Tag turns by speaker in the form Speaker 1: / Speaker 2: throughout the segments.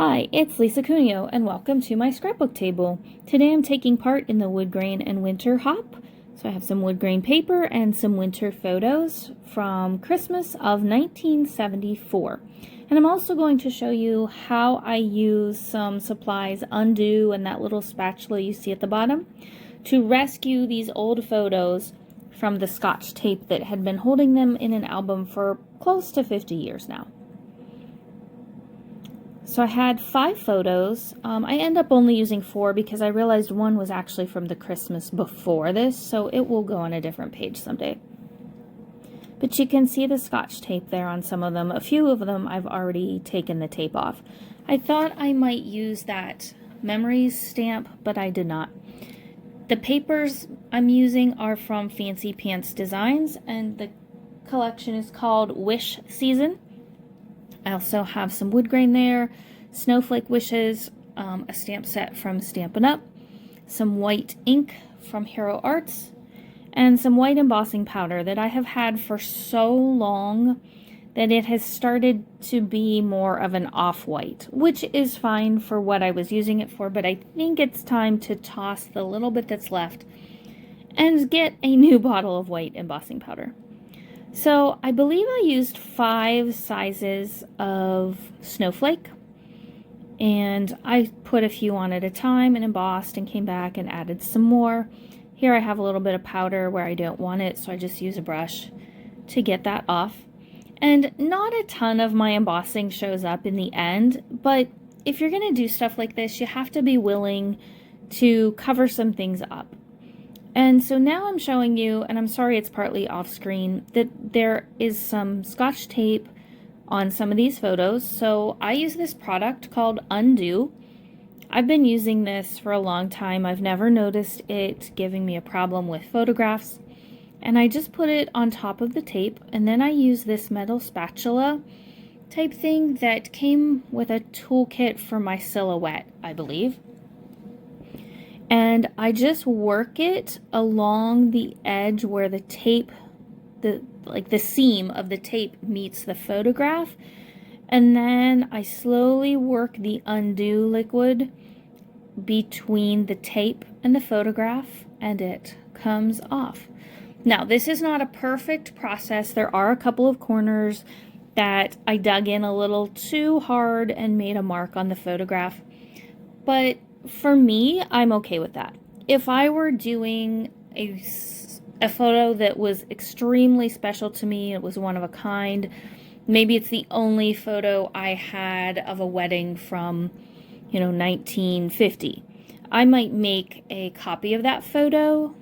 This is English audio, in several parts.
Speaker 1: Hi, it's Lisa Cuneo, and welcome to my scrapbook table. Today I'm taking part in the Woodgrain and Winter hop. So I have some wood grain paper and some winter photos from Christmas of 1974. And I'm also going to show you how I use some supplies, undo and that little spatula you see at the bottom, to rescue these old photos from the Scotch tape that had been holding them in an album for close to 50 years now. So I had 5 photos. I end up only using 4 because I realized one was actually from the Christmas before this, so it will go on a different page someday. But you can see the Scotch tape there on some of them. A few of them I've already taken the tape off. I thought I might use that memories stamp, but I did not. The papers I'm using are from Fancy Pants Designs, and the collection is called Wish Season. I also have some wood grain there, snowflake wishes, a stamp set from Stampin' Up, some white ink from Hero Arts, and some white embossing powder that I have had for so long that it has started to be more of an off-white, which is fine for what I was using it for, but I think it's time to toss the little bit that's left and get a new bottle of white embossing powder. So I believe I used 5 sizes of snowflake, and I put a few on at a time and embossed and came back and added some more. Here I have a little bit of powder where I don't want it, so I just use a brush to get that off. And not a ton of my embossing shows up in the end, but if you're going to do stuff like this, you have to be willing to cover some things up. And so now I'm showing you, and I'm sorry it's partly off screen, that there is some Scotch tape on some of these photos. So I use this product called Undo. I've been using this for a long time. I've never noticed it giving me a problem with photographs. And I just put it on top of the tape, and then I use this metal spatula type thing that came with a toolkit for my silhouette, I believe. And I just work it along the edge where the tape, the seam of the tape meets the photograph. And then I slowly work the undo liquid between the tape and the photograph, and it comes off. Now, this is not a perfect process. There are a couple of corners that I dug in a little too hard and made a mark on the photograph. But for me, I'm okay with that. If I were doing a photo that was extremely special to me, it was one of a kind, maybe it's the only photo I had of a wedding from, 1950, I might make a copy of that photo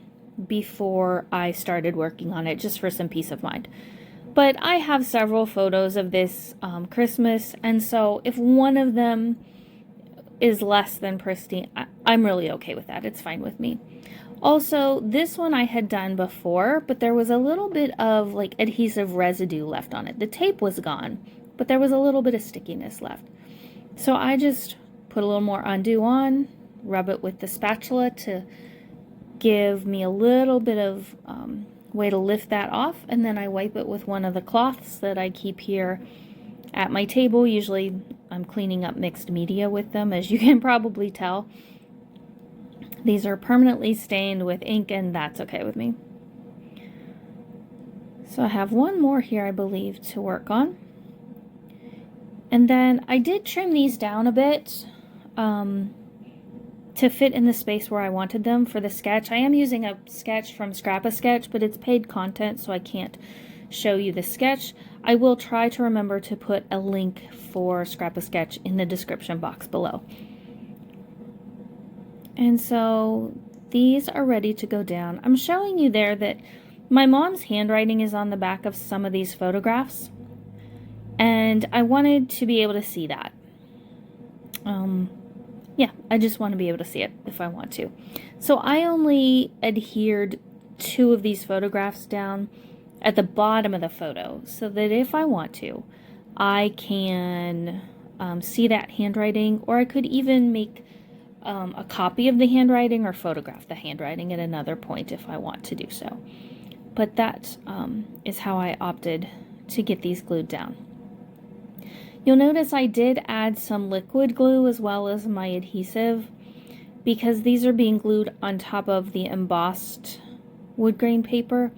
Speaker 1: before I started working on it, just for some peace of mind. But I have several photos of this Christmas, and so if one of them is less than pristine, I'm really okay with that. It's fine with me. Also, this one I had done before, but there was a little bit of adhesive residue left on it. The tape was gone, but there was a little bit of stickiness left. So I just put a little more undo on, rub it with the spatula to give me a little bit of way to lift that off, and then I wipe it with one of the cloths that I keep here at my table. Usually I'm cleaning up mixed media with them, as you can probably tell. These are permanently stained with ink, and that's okay with me. So I have one more here, I believe, to work on. And then I did trim these down a bit to fit in the space where I wanted them for the sketch. I am using a sketch from Scrap-A-Sketch, but it's paid content, so I can't show you the sketch. I will try to remember to put a link for Scrap-A-Sketch in the description box below. And so these are ready to go down. I'm showing you there that my mom's handwriting is on the back of some of these photographs, and I wanted to be able to see that. Yeah, I just want to be able to see it if I want to. So I only adhered 2 of these photographs down at the bottom of the photo, so that if I want to, I can see that handwriting, or I could even make a copy of the handwriting or photograph the handwriting at another point if I want to do so. But that is how I opted to get these glued down. You'll notice I did add some liquid glue as well as my adhesive because these are being glued on top of the embossed wood grain paper,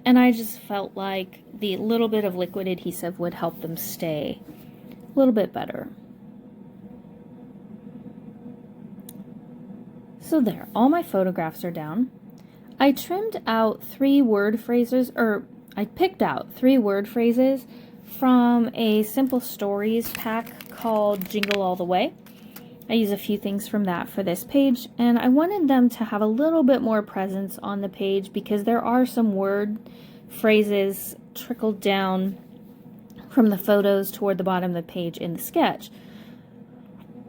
Speaker 1: and I just felt like the little bit of liquid adhesive would help them stay a little bit better. So there, all my photographs are down. I trimmed out 3 word phrases, or I picked out 3 word phrases from a Simple Stories pack called Jingle All the Way. I use a few things from that for this page, and I wanted them to have a little bit more presence on the page because there are some word phrases trickled down from the photos toward the bottom of the page in the sketch.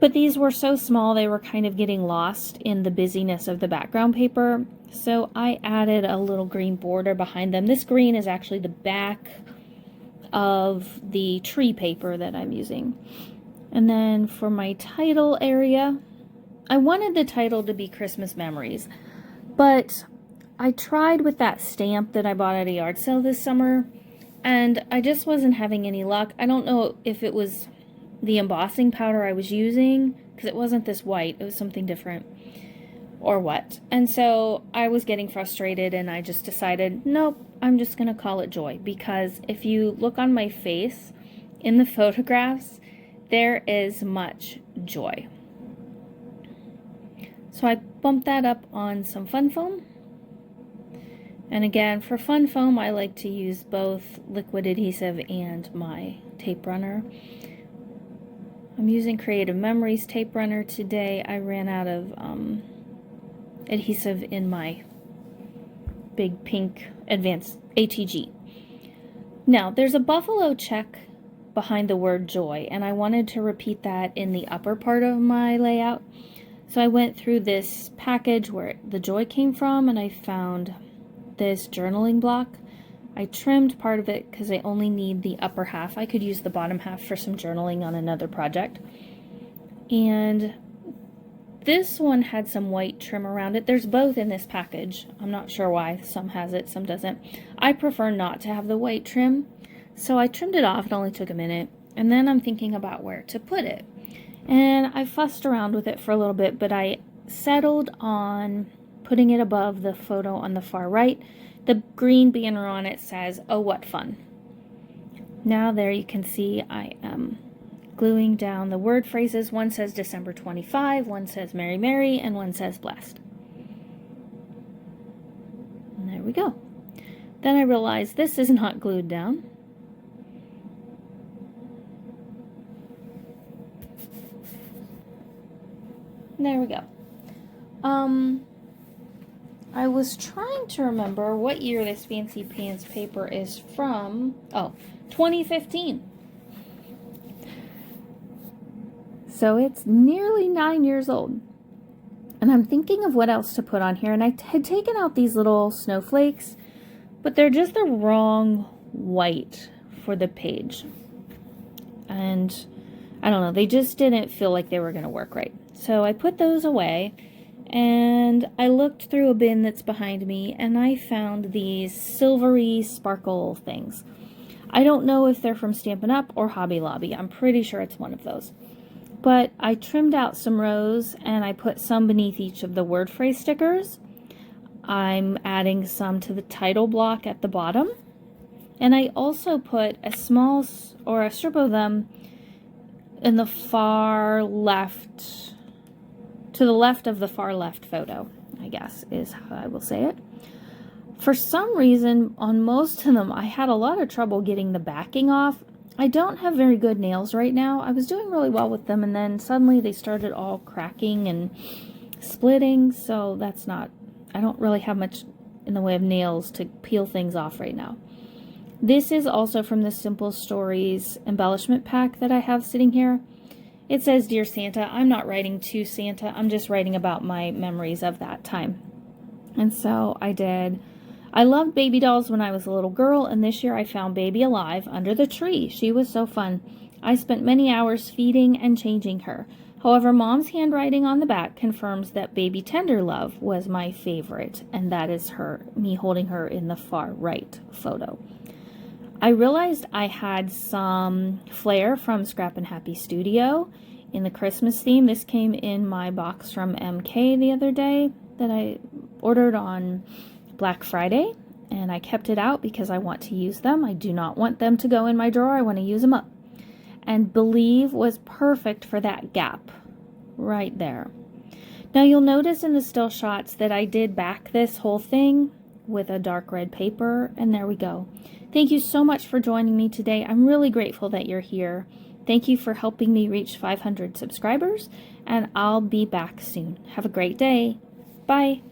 Speaker 1: But these were so small they were kind of getting lost in the busyness of the background paper, so I added a little green border behind them. This green is actually the back of the tree paper that I'm using. And then for my title area, I wanted the title to be Christmas Memories, but I tried with that stamp that I bought at a yard sale this summer, and I just wasn't having any luck. I don't know if it was the embossing powder I was using, because it wasn't this white, it was something different, or what. And so I was getting frustrated, and I just decided, nope, I'm just going to call it Joy, because if you look on my face in the photographs, there is much joy. So I bumped that up on some fun foam. And again, for fun foam, I like to use both liquid adhesive and my tape runner. I'm using Creative Memories tape runner today. I ran out of adhesive in my big pink advanced ATG. Now, there's a buffalo check behind the word joy, and I wanted to repeat that in the upper part of my layout. So I went through this package where the joy came from, and I found this journaling block. I trimmed part of it because I only need the upper half. I could use the bottom half for some journaling on another project. And this one had some white trim around it. There's both in this package. I'm not sure why. Some has it, some doesn't. I prefer not to have the white trim, so I trimmed it off. It only took a minute. And then I'm thinking about where to put it. And I fussed around with it for a little bit, but I settled on putting it above the photo on the far right. The green banner on it says, "Oh, what fun." Now there you can see I am gluing down the word phrases. One says December 25, one says Merry Merry, and one says Blessed. And there we go. Then I realized this is not glued down. There we go. I was trying to remember what year this Fancy Pants paper is from. Oh, 2015. So it's nearly 9 years old. And I'm thinking of what else to put on here. And I had taken out these little snowflakes, but they're just the wrong white for the page. And I don't know, they just didn't feel like they were going to work right. So I put those away. And I looked through a bin that's behind me, and I found these silvery sparkle things. I don't know if they're from Stampin' Up! Or Hobby Lobby. I'm pretty sure it's one of those. But I trimmed out some rows, and I put some beneath each of the word phrase stickers. I'm adding some to the title block at the bottom. And I also put a small, or a strip of them in the far left, to the left of the far left photo, I guess is how I will say it. For some reason, on most of them, I had a lot of trouble getting the backing off. I don't have very good nails right now. I was doing really well with them, and then suddenly they started all cracking and splitting, so that's not, I don't really have much in the way of nails to peel things off right now. This is also from the Simple Stories embellishment pack that I have sitting here. It says, "Dear Santa." I'm not writing to Santa. I'm just writing about my memories of that time. And so I loved baby dolls when I was a little girl, and this year I found Baby alive under the tree. She was so fun. I spent many hours feeding and changing her. However, Mom's handwriting on the back confirms that Baby Tender Love was my favorite, and that is me holding her in the far right photo. I realized I had some flair from Scrap and Happy Studio in the Christmas theme. This came in my box from MK the other day that I ordered on Black Friday, and I kept it out because I want to use them. I do not want them to go in my drawer. I want to use them up. And Believe was perfect for that gap right there. Now you'll notice in the still shots that I did back this whole thing with a dark red paper, and there we go. Thank you so much for joining me today. I'm really grateful that you're here. Thank you for helping me reach 500 subscribers, and I'll be back soon. Have a great day. Bye.